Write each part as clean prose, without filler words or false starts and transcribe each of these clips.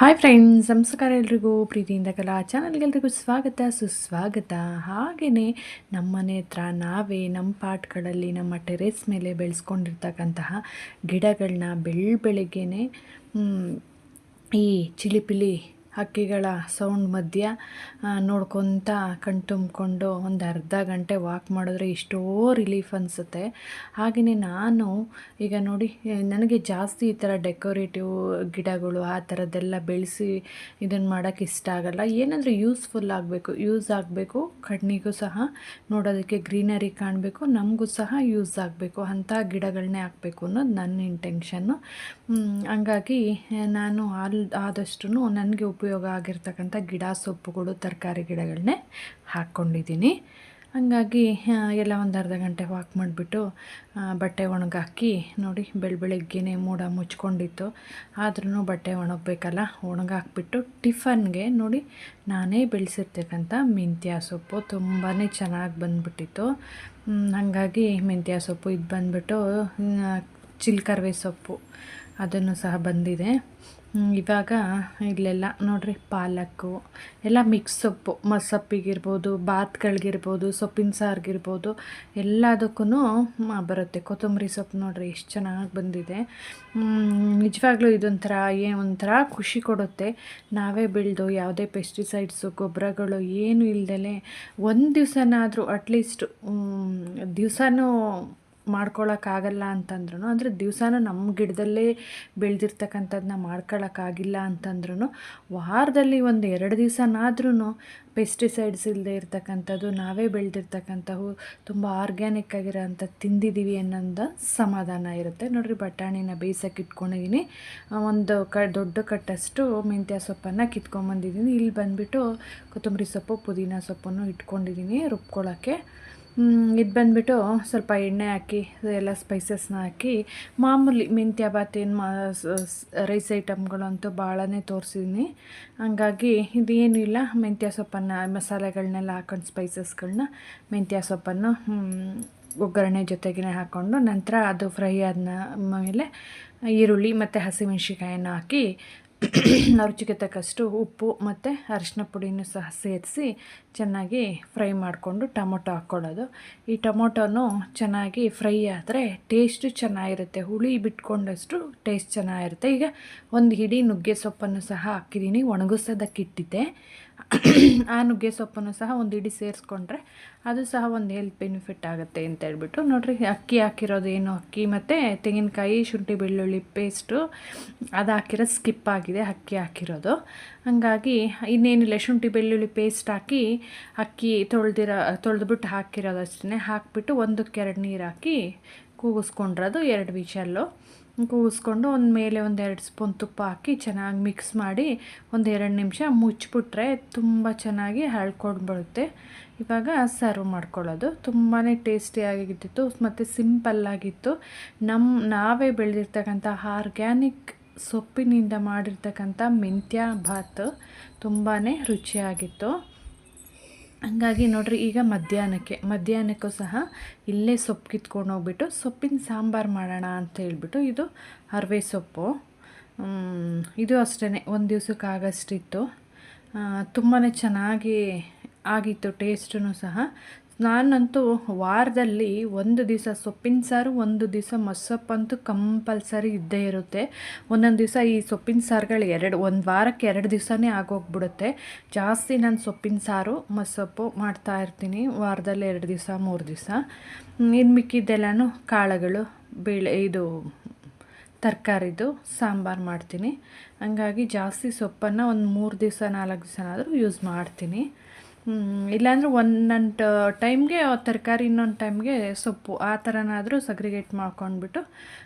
Hi friends, ನಮಸ್ಕಾರ ಎಲ್ರಿಗೂ. ಪ್ರೀತಿಯಿಂದ ಕಲಾ ಚಾನಲ್ಗೆಲ್ರಿಗೂ ಸ್ವಾಗತ ಸುಸ್ವಾಗತ. ಹಾಗೆಯೇ ನಮ್ಮನೆ ಹತ್ರ ನಾವೇ ನಮ್ಮ ಪಾಟ್ಗಳಲ್ಲಿ ನಮ್ಮ ಟೆರೇಸ್ ಮೇಲೆ ಬೆಳೆಸ್ಕೊಂಡಿರ್ತಕ್ಕಂತಹ ಗಿಡಗಳನ್ನ ಬೆಳಗ್ಗೆನೆ ಈ ಚಿಲಿಪಿಲಿ ಹಕ್ಕಿಗಳ ಸೌಂಡ್ ಮಧ್ಯ ನೋಡ್ಕೊತ ಕಣ್ತುಂಬಿಕೊಂಡು ಒಂದು ಅರ್ಧ ಗಂಟೆ ವಾಕ್ ಮಾಡಿದ್ರೆ ಎಷ್ಟೋ ರಿಲೀಫ್ ಅನಿಸುತ್ತೆ. ಹಾಗೆಯೇ ನಾನು ಈಗ ನೋಡಿ, ನನಗೆ ಜಾಸ್ತಿ ಈ ಥರ ಡೆಕೋರೇಟಿವ್ ಗಿಡಗಳು ಆ ಥರದ್ದೆಲ್ಲ ಬೆಳೆಸಿ ಇದನ್ನು ಮಾಡೋಕ್ಕೆ ಇಷ್ಟ ಆಗಲ್ಲ. ಏನಂದರೆ ಯೂಸ್ ಆಗಬೇಕು, ಕಣ್ಣಿಗೂ ಸಹ ನೋಡೋದಕ್ಕೆ ಗ್ರೀನರಿ ಕಾಣಬೇಕು, ನಮಗೂ ಸಹ ಯೂಸ್ ಆಗಬೇಕು ಅಂಥ ಗಿಡಗಳನ್ನೇ ಹಾಕಬೇಕು ಅನ್ನೋದು ನನ್ನ ಇಂಟೆನ್ಷನ್ನು. ಹಂಗಾಗಿ ನಾನು ಆದಷ್ಟು ನನಗೆ ಉಪಯೋಗ ಆಗಿರ್ತಕ್ಕಂಥ ಗಿಡ ಸೊಪ್ಪುಗಳು ತರಕಾರಿ ಗಿಡಗಳನ್ನೇ ಹಾಕ್ಕೊಂಡಿದ್ದೀನಿ. ಹಂಗಾಗಿ ಎಲ್ಲ ಒಂದು ಅರ್ಧ ಗಂಟೆ ವಾಕ್ ಮಾಡಿಬಿಟ್ಟು ಬಟ್ಟೆ ಒಣಗಾಕಿ ನೋಡಿ, ಬೆಳಗ್ಗೆನೇ ಮೋಡ ಮುಚ್ಕೊಂಡಿತ್ತು, ಆದ್ರೂ ಬಟ್ಟೆ ಒಣಗಬೇಕಲ್ಲ, ಒಣಗಾಕ್ಬಿಟ್ಟು ಟಿಫನ್ಗೆ ನೋಡಿ ನಾನೇ ಬೆಳೆಸಿರ್ತಕ್ಕಂಥ ಮೆಂತ್ಯ ಸೊಪ್ಪು ತುಂಬಾ ಚೆನ್ನಾಗಿ ಬಂದುಬಿಟ್ಟಿತ್ತು. ಹಾಗಾಗಿ ಮೆಂತ್ಯ ಸೊಪ್ಪು ಇದು ಬಂದುಬಿಟ್ಟು ಚಿಲ್ಕರ್ವೆ ಸೊಪ್ಪು ಅದನ್ನು ಸಹ ಬಂದಿದೆ. ಇವಾಗ ಇಲ್ಲೆಲ್ಲ ನೋಡಿರಿ, ಪಾಲಕ್ಕು ಎಲ್ಲ ಮಿಕ್ಸ್ ಸೊಪ್ಪು, ಮಸಪ್ಪಿಗಿರ್ಬೋದು, ಬಾತ್ಗಳಿಗಿರ್ಬೋದು, ಸೊಪ್ಪಿನ ಸಾರಿಗಿರ್ಬೋದು, ಎಲ್ಲದಕ್ಕೂ ಬರುತ್ತೆ. ಕೊತ್ತಂಬರಿ ಸೊಪ್ಪು ನೋಡಿರಿ ಎಷ್ಟು ಚೆನ್ನಾಗಿ ಬಂದಿದೆ. ನಿಜವಾಗ್ಲೂ ಒಂಥರ ಖುಷಿ ಕೊಡುತ್ತೆ. ನಾವೇ ಬೆಳೆದು ಯಾವುದೇ ಪೆಸ್ಟಿಸೈಡ್ಸು ಗೊಬ್ಬರಗಳು ಏನು ಇಲ್ದೇ ಒಂದು ದಿವಸನಾದರೂ ಅಟ್ಲೀಸ್ಟ್ ದಿವಸನೂ ಮಾಡ್ಕೊಳಕ್ಕಾಗಲ್ಲ ಅಂತಂದ್ರೂ, ಅಂದರೆ ದಿವಸನೂ ನಮ್ಮ ಗಿಡದಲ್ಲೇ ಬೆಳೆದಿರ್ತಕ್ಕಂಥದ್ದನ್ನ ಮಾಡ್ಕೊಳಕ್ಕಾಗಿಲ್ಲ ಅಂತಂದ್ರೂ ವಾರದಲ್ಲಿ ಒಂದು 2 ದಿವಸನಾದ್ರೂ ಪೆಸ್ಟಿಸೈಡ್ಸ್ ಇಲ್ಲದೆ ಇರ್ತಕ್ಕಂಥದ್ದು, ನಾವೇ ಬೆಳೆದಿರ್ತಕ್ಕಂಥವು ತುಂಬ ಆರ್ಗ್ಯಾನಿಕ್ ಆಗಿರೋ ಅಂಥದ್ದು ತಿಂದಿದ್ದೀವಿ ಅನ್ನೋದು ಸಮಾಧಾನ ಇರುತ್ತೆ. ನೋಡಿರಿ, ಬಟಾಣಿನ ಬೇಯಿಸೋಕೆ ಇಟ್ಕೊಂಡಿದ್ದೀನಿ. ಒಂದು ದೊಡ್ಡ ಕಟ್ಟಷ್ಟು ಮೆಂತ್ಯ ಸೊಪ್ಪನ್ನು ಕಿತ್ಕೊಂಬಂದಿದ್ದೀನಿ. ಇಲ್ಲಿ ಬಂದುಬಿಟ್ಟು ಕೊತ್ತಂಬರಿ ಸೊಪ್ಪು, ಪುದೀನ ಸೊಪ್ಪನ್ನು ಇಟ್ಕೊಂಡಿದ್ದೀನಿ ರುಬ್ಕೊಳ್ಳೋಕ್ಕೆ. ಇದು ಬಂದುಬಿಟ್ಟು ಸ್ವಲ್ಪ ಎಣ್ಣೆ ಹಾಕಿ ಎಲ್ಲ ಸ್ಪೈಸಸ್ನ ಹಾಕಿ, ಮಾಮೂಲಿ ಮೆಂತ್ಯ ಬಾತ್ ರೈಸ್ ಐಟಮ್ಗಳಂತೂ ಭಾಳನೇ ತೋರಿಸಿದ್ದೀನಿ. ಹಂಗಾಗಿ ಇದೇನೂ ಇಲ್ಲ, ಮೆಂತ್ಯ ಸೊಪ್ಪನ್ನು ಮಸಾಲೆಗಳನ್ನೆಲ್ಲ ಹಾಕೊಂಡು ಸ್ಪೈಸಸ್ಗಳನ್ನ ಮೆಂತ್ಯ ಸೊಪ್ಪನ್ನು ಒಗ್ಗರಣೆ ಜೊತೆಗೇ ಹಾಕ್ಕೊಂಡು, ನಂತರ ಅದು ಫ್ರೈ ಆದ ಮೇಲೆ ಈರುಳ್ಳಿ ಮತ್ತು ಹಸಿಮೆಣ್ಸಿಕಾಯನ್ನು ಹಾಕಿ ರುಚಿಗೆ ತಕ್ಕಷ್ಟು ಉಪ್ಪು ಮತ್ತು ಅರಿಶಿನ ಪುಡಿನೂ ಸಹ ಸೇರಿಸಿ ಚೆನ್ನಾಗಿ ಫ್ರೈ ಮಾಡಿಕೊಂಡು ಟೊಮೊಟೊ ಹಾಕ್ಕೊಳ್ಳೋದು. ಈ ಟೊಮೊಟೊನೂ ಚೆನ್ನಾಗಿ ಫ್ರೈ ಆದರೆ ಟೇಸ್ಟು ಚೆನ್ನಾಗಿರುತ್ತೆ, ಹುಳಿ ಬಿಟ್ಕೊಂಡಷ್ಟು ಟೇಸ್ಟ್ ಚೆನ್ನಾಗಿರುತ್ತೆ. ಈಗ ಒಂದು ಹಿಡಿ ನುಗ್ಗೆ ಸೊಪ್ಪನ್ನು ಸಹ ಹಾಕಿದ್ದೀನಿ, ಒಣಗಿಸೋದಕ್ಕಿಟ್ಟಿದ್ದೆ. ಆ ನುಗ್ಗೆ ಸೊಪ್ಪನ್ನು ಸಹ ಒಂದು ಹಿಡಿ ಸೇರಿಸ್ಕೊಂಡ್ರೆ ಅದು ಸಹ ಒಂದು ಹೆಲ್ತ್ ಬೆನಿಫಿಟ್ ಆಗುತ್ತೆ ಅಂತ ಹೇಳ್ಬಿಟ್ಟು ನೋಡಿರಿ, ಅಕ್ಕಿ ಹಾಕಿರೋದು ಅಕ್ಕಿ ಮತ್ತು ತೆಂಗಿನಕಾಯಿ, ಶುಂಠಿ ಬೆಳ್ಳುಳ್ಳಿ ಪೇಸ್ಟು ಅದು ಹಾಕಿರೋದು ಸ್ಕಿಪ್ ಆಗಿದೆ, ಅಕ್ಕಿ ಹಾಕಿರೋದು. ಹಾಗಾಗಿ ಇನ್ನೇನಿಲ್ಲ, ಶುಂಠಿ ಬೆಳ್ಳುಳ್ಳಿ ಪೇಸ್ಟ್ ಹಾಕಿ ಅಕ್ಕಿ ತೊಳೆದ್ಬಿಟ್ಟು ಹಾಕಿರೋದು ಅಷ್ಟೇ. ಹಾಕಿಬಿಟ್ಟು 1-2 ನೀರು ಹಾಕಿ ಕೂಗಿಸ್ಕೊಂಡಿರೋದು, 2 ವಿಷಲ್ಲು ಕೂಗಿಸ್ಕೊಂಡು ಮೇಲೆ 1-2 ಸ್ಪೂನ್ ತುಪ್ಪ ಹಾಕಿ ಚೆನ್ನಾಗಿ ಮಿಕ್ಸ್ ಮಾಡಿ 1-2 ನಿಮಿಷ ಮುಚ್ಚಿಬಿಟ್ರೆ ತುಂಬ ಚೆನ್ನಾಗಿ ಬರುತ್ತೆ. ಇವಾಗ ಸರ್ವ್ ಮಾಡ್ಕೊಳ್ಳೋದು. ತುಂಬಾ ಟೇಸ್ಟಿಯಾಗಿತ್ತು ಮತ್ತು ಸಿಂಪಲ್ಲಾಗಿತ್ತು. ನಾವೇ ಬೆಳೆದಿರ್ತಕ್ಕಂಥ ಆರ್ಗ್ಯಾನಿಕ್ ಸೊಪ್ಪಿನಿಂದ ಮಾಡಿರ್ತಕ್ಕಂಥ ಮೆಂತ್ಯ ಬಾತ್ ತುಂಬಾ ರುಚಿಯಾಗಿತ್ತು. ಹಂಗಾಗಿ ನೋಡಿರಿ, ಈಗ ಮಧ್ಯಾಹ್ನಕ್ಕೂ ಸಹ ಇಲ್ಲೇ ಸೊಪ್ಪು ಕಿತ್ಕೊಂಡು ಹೋಗ್ಬಿಟ್ಟು ಸೊಪ್ಪಿನ ಸಾಂಬಾರು ಮಾಡೋಣ ಅಂತ ಹೇಳ್ಬಿಟ್ಟು, ಇದು ಹರವೆ ಸೊಪ್ಪು. ಇದು ಅಷ್ಟೇ, ಒಂದು ದಿವಸಕ್ಕಾಗಷ್ಟಿತ್ತು. ತುಂಬಾ ಚೆನ್ನಾಗಿ ಆಗಿತ್ತು ಟೇಸ್ಟೂ ಸಹ. ನಾನಂತೂ ವಾರದಲ್ಲಿ 1 ದಿವಸ ಸೊಪ್ಪಿನ ಸಾರು, 1 ದಿವಸ ಮಸ್ಸೊಪ್ಪಂತೂ ಕಂಪಲ್ಸರಿ ಇದ್ದೇ ಇರುತ್ತೆ. ಒಂದೊಂದು ದಿವಸ ಈ ಸೊಪ್ಪಿನ ಸಾರುಗಳು ಒಂದು ವಾರಕ್ಕೆ 2 ದಿವಸನೇ ಆಗೋಗ್ಬಿಡುತ್ತೆ. ಜಾಸ್ತಿ ನಾನು ಸೊಪ್ಪಿನ ಸಾರು ಮಸ್ಸೊಪ್ಪು ಮಾಡ್ತಾಯಿರ್ತೀನಿ, ವಾರದಲ್ಲಿ 2 ದಿವಸ 3 ದಿವಸ. ಇನ್ನು ಮಿಕ್ಕಿದ್ದೆಲ್ಲನೂ ಕಾಳುಗಳು, ಬೇಳೆ, ಇದು ತರಕಾರಿದು ಸಾಂಬಾರು ಮಾಡ್ತೀನಿ. ಹಂಗಾಗಿ ಜಾಸ್ತಿ ಸೊಪ್ಪನ್ನು ಒಂದು 3 ದಿವಸ 4 ದಿವಸನಾದರೂ ಯೂಸ್ ಮಾಡ್ತೀನಿ. ಇಲ್ಲಾಂದರೆ ಒಂದೊಂದು ಟೈಮ್ಗೆ ತರಕಾರಿ, ಇನ್ನೊಂದು ಟೈಮ್ಗೆ ಸೊಪ್ಪು, ಆ ಥರನಾದರೂ ಸಗ್ರಿಗೇಟ್ ಮಾಡ್ಕೊಂಡ್ಬಿಟ್ಟು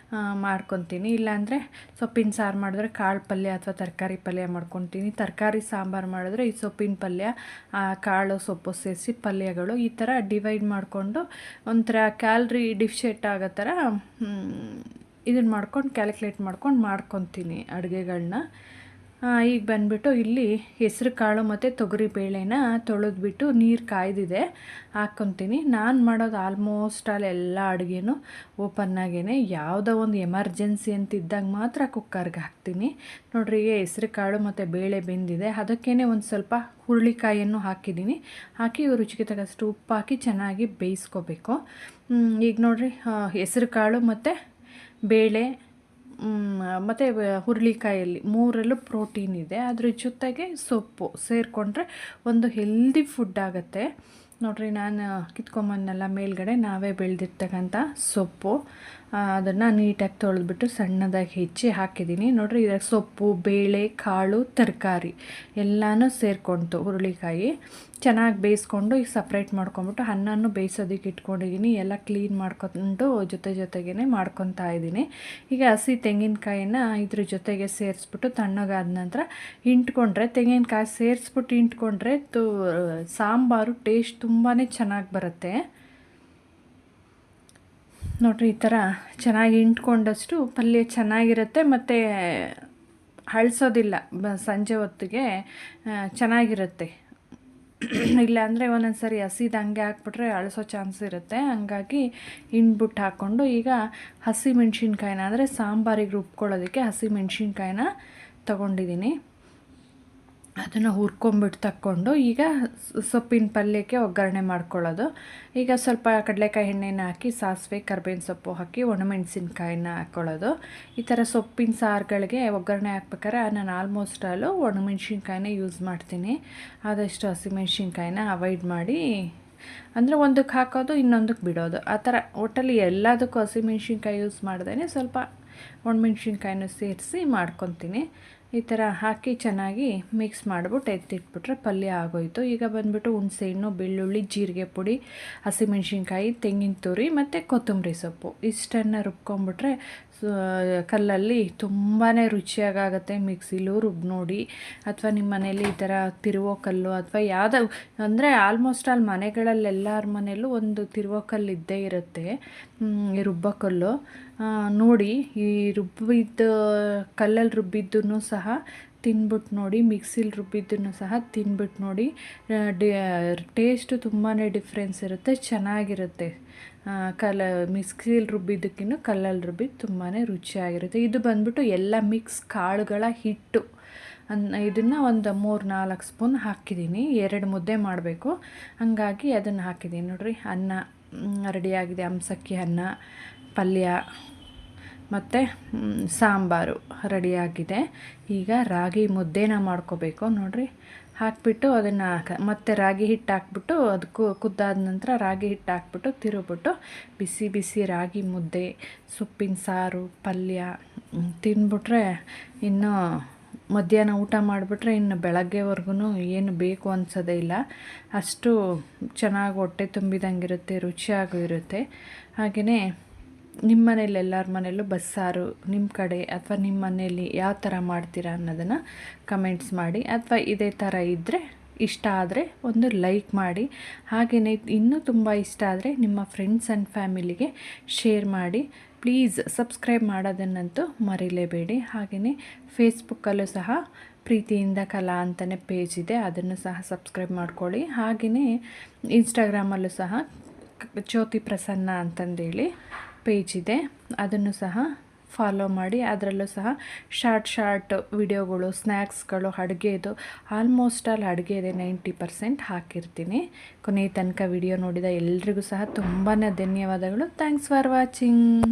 ಮಾಡ್ಕೊತೀನಿ. ಇಲ್ಲಾಂದರೆ ಸೊಪ್ಪಿನ ಸಾರು ಮಾಡಿದ್ರೆ ಕಾಳು ಪಲ್ಯ ಅಥವಾ ತರಕಾರಿ ಪಲ್ಯ ಮಾಡ್ಕೊತೀನಿ. ತರಕಾರಿ ಸಾಂಬಾರು ಮಾಡಿದ್ರೆ ಈ ಸೊಪ್ಪಿನ ಪಲ್ಯ, ಕಾಳು ಸೊಪ್ಪು ಸೇರಿಸಿ ಪಲ್ಯಗಳು, ಈ ಥರ ಡಿವೈಡ್ ಮಾಡಿಕೊಂಡು ಒಂಥರ ಕ್ಯಾಲ್ರಿ ಡಿಫಿಷಿಯೇಟ್ ಆಗೋ ಥರ ಇದನ್ನು ಮಾಡ್ಕೊಂಡು ಕ್ಯಾಲ್ಕುಲೇಟ್ ಮಾಡ್ಕೊಂಡು ಮಾಡ್ಕೊತೀನಿ ಅಡುಗೆಗಳನ್ನ. ಈಗ ಬಂದುಬಿಟ್ಟು ಇಲ್ಲಿ ಹೆಸರು ಕಾಳು ಮತ್ತು ತೊಗರಿ ಬೇಳೆನ ತೊಳೆದ್ಬಿಟ್ಟು ನೀರು ಕಾಯ್ದಿದೆ ಹಾಕ್ಕೊತೀನಿ. ನಾನು ಮಾಡೋದು ಆಲ್ಮೋಸ್ಟ್ ಎಲ್ಲ ಅಡುಗೆನೂ ಓಪನ್ನಾಗೇ, ಯಾವುದೋ ಒಂದು ಎಮರ್ಜೆನ್ಸಿ ಅಂತಿದ್ದಾಗ ಮಾತ್ರ ಕುಕ್ಕರ್ಗೆ ಹಾಕ್ತೀನಿ. ನೋಡ್ರಿ, ಈಗ ಹೆಸರು ಕಾಳು ಮತ್ತು ಬೇಳೆ ಬೆಂದಿದೆ. ಅದಕ್ಕೇ ಒಂದು ಸ್ವಲ್ಪ ಹುರುಳಿಕಾಯನ್ನು ಹಾಕಿದ್ದೀನಿ. ಹಾಕಿ ರುಚಿಗೆ ತಕ್ಕಷ್ಟು ಉಪ್ಪು ಹಾಕಿ ಚೆನ್ನಾಗಿ ಬೇಯಿಸ್ಕೋಬೇಕು. ಈಗ ನೋಡಿರಿ, ಹೆಸರು ಕಾಳು ಮತ್ತು ಬೇಳೆ ಮತ್ತು ಹುರುಳಿಕಾಯಲ್ಲಿ ಮೂರಲ್ಲೂ ಪ್ರೋಟೀನ್ ಇದೆ. ಅದ್ರ ಜೊತೆಗೆ ಸೊಪ್ಪು ಸೇರಿಕೊಂಡ್ರೆ ಒಂದು ಹೆಲ್ದಿ ಫುಡ್ ಆಗುತ್ತೆ. ನೋಡಿರಿ, ನಾನು ಕಿತ್ಕೊಂಬಂದೆಲ್ಲ ಮೇಲ್ಗಡೆ ನಾವೇ ಬೆಳೆದಿರ್ತಕ್ಕಂಥ ಸೊಪ್ಪು, ಅದನ್ನು ನೀಟಾಗಿ ತೊಳೆದ್ಬಿಟ್ಟು ಸಣ್ಣದಾಗಿ ಹೆಚ್ಚಿ ಹಾಕಿದ್ದೀನಿ. ನೋಡಿರಿ, ಇದ್ರಾಗ ಸೊಪ್ಪು, ಬೇಳೆ, ಕಾಳು, ತರಕಾರಿ ಎಲ್ಲನೂ ಸೇರಿಕೊಂತು. ಹುರುಳಿಕಾಯಿ ಚೆನ್ನಾಗಿ ಬೇಯಿಸ್ಕೊಂಡು ಈಗ ಸಪ್ರೇಟ್ ಮಾಡ್ಕೊಂಬಿಟ್ಟು ಅನ್ನನೂ ಬೇಯಿಸೋದಕ್ಕೆ ಇಟ್ಕೊಂಡಿದ್ದೀನಿ. ಎಲ್ಲ ಕ್ಲೀನ್ ಮಾಡ್ಕೊಂಡು ಜೊತೆಗೇ ಮಾಡ್ಕೊತಾ ಇದ್ದೀನಿ. ಈಗ ಹಸಿ ತೆಂಗಿನಕಾಯಿನ ಇದ್ರ ಜೊತೆಗೆ ಸೇರಿಸ್ಬಿಟ್ಟು ತಣ್ಣಗಾದ ನಂತರ ಹಿಂಟ್ಕೊಂಡ್ರೆ, ತೆಂಗಿನಕಾಯಿ ಸೇರಿಸ್ಬಿಟ್ಟು ಹಿಂಟ್ಕೊಂಡ್ರೆ ಸಾಂಬಾರು ಟೇಸ್ಟ್ ತುಂಬಾ ಚೆನ್ನಾಗಿ ಬರುತ್ತೆ. ನೋಡಿರಿ, ಈ ಥರ ಚೆನ್ನಾಗಿ ಹಿಂಟ್ಕೊಂಡಷ್ಟು ಪಲ್ಯ ಚೆನ್ನಾಗಿರುತ್ತೆ ಮತ್ತು ಅಳಿಸೋದಿಲ್ಲ. ಸಂಜೆ ಹೊತ್ತಿಗೆ ಚೆನ್ನಾಗಿರುತ್ತೆ. ಇಲ್ಲಾಂದರೆ ಒಂದೊಂದು ಸರಿ ಹಸಿದು ಹಂಗೆ ಹಾಕ್ಬಿಟ್ರೆ ಅಳಿಸೋ ಚಾನ್ಸ್ ಇರುತ್ತೆ. ಹಂಗಾಗಿ ಹಿಂಡ್ಬಿಟ್ಟು ಹಾಕ್ಕೊಂಡು ಈಗ ಹಸಿ ಮೆಣ್ಸಿನ್ಕಾಯಿನ, ಅಂದರೆ ಸಾಂಬಾರಿಗೆ ರುಬ್ಕೊಳ್ಳೋದಕ್ಕೆ ಹಸಿ ಮೆಣ್ಸಿನ್ಕಾಯಿನ ತೊಗೊಂಡಿದ್ದೀನಿ. ಅದನ್ನು ಹುರ್ಕೊಂಬಿಟ್ಟು ತಕ್ಕೊಂಡು ಈಗ ಸೊಪ್ಪಿನ ಪಲ್ಯಕ್ಕೆ ಒಗ್ಗರಣೆ ಮಾಡ್ಕೊಳ್ಳೋದು. ಈಗ ಸ್ವಲ್ಪ ಕಡಲೆಕಾಯಿ ಎಣ್ಣೆನ ಹಾಕಿ ಸಾಸಿವೆ, ಕರ್ಬೇವಿನ ಸೊಪ್ಪು ಹಾಕಿ ಒಣಮೆಣ್ಸಿನ್ಕಾಯಿನ ಹಾಕ್ಕೊಳ್ಳೋದು. ಈ ಥರ ಸೊಪ್ಪಿನ ಸಾರುಗಳಿಗೆ ಒಗ್ಗರಣೆ ಹಾಕ್ಬೇಕಾದ್ರೆ ನಾನು ಆಲ್ಮೋಸ್ಟ್ ಒಣಮೆಣ್ಸಿನ್ಕಾಯಿನೇ ಯೂಸ್ ಮಾಡ್ತೀನಿ. ಆದಷ್ಟು ಹಸಿಮೆಣ್ಸಿನ್ಕಾಯಿನ ಅವಾಯ್ಡ್ ಮಾಡಿ, ಅಂದರೆ ಒಂದಕ್ಕೆ ಹಾಕೋದು ಇನ್ನೊಂದಕ್ಕೆ ಬಿಡೋದು, ಆ ಥರ ಒಟ್ಟಲ್ಲಿ ಎಲ್ಲದಕ್ಕೂ ಹಸಿಮೆಣ್ಸಿನ್ಕಾಯಿ ಯೂಸ್ ಮಾಡ್ದೇ ಸ್ವಲ್ಪ ಒಣಮೆಣ್ಸಿನ್ಕಾಯಿನೂ ಸೇರಿಸಿ ಮಾಡ್ಕೊತೀನಿ. ಈ ಥರ ಹಾಕಿ ಚೆನ್ನಾಗಿ ಮಿಕ್ಸ್ ಮಾಡಿಬಿಟ್ಟು ಎತ್ತಿಟ್ಬಿಟ್ರೆ ಪಲ್ಯ ಆಗೋಯಿತು. ಈಗ ಬಂದುಬಿಟ್ಟು ಹುಣಸೆಹಣ್ಣು, ಬೆಳ್ಳುಳ್ಳಿ, ಜೀರಿಗೆ ಪುಡಿ, ಹಸಿಮೆಣ್ಸಿನ್ಕಾಯಿ, ತೆಂಗಿನ ತುರಿ ಮತ್ತು ಕೊತ್ತಂಬರಿ ಸೊಪ್ಪು ಇಷ್ಟನ್ನು ರುಬ್ಕೊಂಬಿಟ್ರೆ ಕಲ್ಲಲ್ಲಿ ತುಂಬಾ ರುಚಿಯಾಗುತ್ತೆ. ಮಿಕ್ಸಿಲೂ ರುಬ್ಬಿ ನೋಡಿ, ಅಥವಾ ನಿಮ್ಮ ಮನೇಲಿ ಈ ಥರ ತಿರುವೋ ಕಲ್ಲು ಅಥವಾ ಯಾವುದೋ, ಅಂದರೆ ಆಲ್ಮೋಸ್ಟ್ ಮನೆಗಳಲ್ಲಿ ಎಲ್ಲರ ಮನೆಯಲ್ಲೂ ಒಂದು ತಿರುವೋ ಕಲ್ಲು ಇದ್ದೇ ಇರುತ್ತೆ, ರುಬ್ಬೋ ಕಲ್ಲು. ನೋಡಿ, ಈ ರುಬ್ಬಿದ್ದು ಕಲ್ಲಲ್ಲಿ ರುಬ್ಬಿದ್ದೂ ಸಹ ತಿನ್ಬಿಟ್ಟು ನೋಡಿ, ಮಿಕ್ಸಿಲಿ ರುಬ್ಬಿದ್ದನ್ನು ಸಹ ತಿನ್ಬಿಟ್ಟು ನೋಡಿ. ಟೇಸ್ಟು ತುಂಬಾ ಡಿಫ್ರೆನ್ಸ್ ಇರುತ್ತೆ, ಚೆನ್ನಾಗಿರುತ್ತೆ. ಮಿಕ್ಸಿಲಿ ರುಬ್ಬಿದ್ದಕ್ಕಿಂತ ಕಲ್ಲಲ್ಲಿ ರುಬ್ಬಿದ್ದು ತುಂಬಾ ರುಚಿಯಾಗಿರುತ್ತೆ. ಇದು ಬಂದ್ಬಿಟ್ಟು ಎಲ್ಲ ಮಿಕ್ಸ್ ಕಾಳುಗಳ ಹಿಟ್ಟು. ಇದನ್ನು ಒಂದು 3-4 ಸ್ಪೂನ್ ಹಾಕಿದ್ದೀನಿ. 2 ಮುದ್ದೆ ಮಾಡಬೇಕು, ಹಂಗಾಗಿ ಅದನ್ನು ಹಾಕಿದ್ದೀನಿ. ನೋಡಿರಿ, ಅನ್ನ ರೆಡಿಯಾಗಿದೆ. ಹಂಸಕ್ಕಿ ಅನ್ನ, ಪಲ್ಯ ಮತ್ತು ಸಾಂಬಾರು ರೆಡಿಯಾಗಿದೆ. ಈಗ ರಾಗಿ ಮುದ್ದೆನ ಮಾಡ್ಕೋಬೇಕು. ನೋಡಿರಿ, ಹಾಕಿಬಿಟ್ಟು ಅದನ್ನು ಮತ್ತು ರಾಗಿ ಹಿಟ್ಟು ಹಾಕ್ಬಿಟ್ಟು ಅದಕ್ಕೂ ಕುದ್ದಾದ ನಂತರ ರಾಗಿ ಹಿಟ್ಟು ಹಾಕ್ಬಿಟ್ಟು ತಿರುಗ್ಬಿಟ್ಟು ಬಿಸಿ ಬಿಸಿ ರಾಗಿ ಮುದ್ದೆ, ಸೊಪ್ಪಿನ ಸಾರು, ಪಲ್ಯ ತಿಂದ್ಬಿಟ್ರೆ ಇನ್ನು ಮಧ್ಯಾಹ್ನ ಊಟ ಮಾಡಿಬಿಟ್ರೆ ಇನ್ನು ಬೆಳಗ್ಗೆವರೆಗೂ ಏನು ಬೇಕು ಅನ್ಸೋದೇ ಇಲ್ಲ. ಅಷ್ಟು ಚೆನ್ನಾಗಿ ಹೊಟ್ಟೆ ತುಂಬಿದಂಗಿರುತ್ತೆ, ರುಚಿಯಾಗೂ ಇರುತ್ತೆ. ಹಾಗೆಯೇ ನಿಮ್ಮ ಮನೇಲಿ ಎಲ್ಲರ ಮನೆಯಲ್ಲೂ ಬಸ್ಸಾರು ನಿಮ್ಮ ಕಡೆ ಅಥವಾ ನಿಮ್ಮ ಮನೆಯಲ್ಲಿ ಯಾವ ಥರ ಮಾಡ್ತೀರಾ ಅನ್ನೋದನ್ನು ಕಮೆಂಟ್ಸ್ ಮಾಡಿ. ಅಥವಾ ಇದೇ ಥರ ಇದ್ದರೆ, ಇಷ್ಟ ಆದರೆ ಒಂದು ಲೈಕ್ ಮಾಡಿ. ಹಾಗೆಯೇ ಇನ್ನೂ ತುಂಬ ಇಷ್ಟ ಆದರೆ ನಿಮ್ಮ ಫ್ರೆಂಡ್ಸ್ ಆ್ಯಂಡ್ ಫ್ಯಾಮಿಲಿಗೆ ಶೇರ್ ಮಾಡಿ. ಪ್ಲೀಸ್ ಸಬ್ಸ್ಕ್ರೈಬ್ ಮಾಡೋದನ್ನಂತೂ ಮರಿಲೇಬೇಡಿ. ಹಾಗೆಯೇ ಫೇಸ್ಬುಕ್ಕಲ್ಲೂ ಸಹ ಪ್ರೀತಿಯಿಂದ ಕಲಾ ಅಂತಲೇ ಪೇಜ್ ಇದೆ, ಅದನ್ನು ಸಹ ಸಬ್ಸ್ಕ್ರೈಬ್ ಮಾಡ್ಕೊಳ್ಳಿ. ಹಾಗೆಯೇ ಇನ್ಸ್ಟಾಗ್ರಾಮಲ್ಲೂ ಸಹ ಜ್ಯೋತಿ ಪ್ರಸನ್ನ ಅಂತಂದೇಳಿ ಪೇಜ್ ಇದೆ, ಅದನ್ನು ಸಹ ಫಾಲೋ ಮಾಡಿ. ಅದರಲ್ಲೂ ಸಹ ಶಾರ್ಟ್ ವಿಡಿಯೋಗಳು, ಸ್ನ್ಯಾಕ್ಸ್ಗಳು, ಅಡುಗೆದು ಆಲ್ಮೋಸ್ಟ್ ಅಡುಗೆದೆ 90% ಹಾಕಿರ್ತೀನಿ. ಕೊನೆಯ ತನಕ ವಿಡಿಯೋ ನೋಡಿದ ಎಲ್ರಿಗೂ ಸಹ ತುಂಬಾ ಧನ್ಯವಾದಗಳು. Thanks for watching.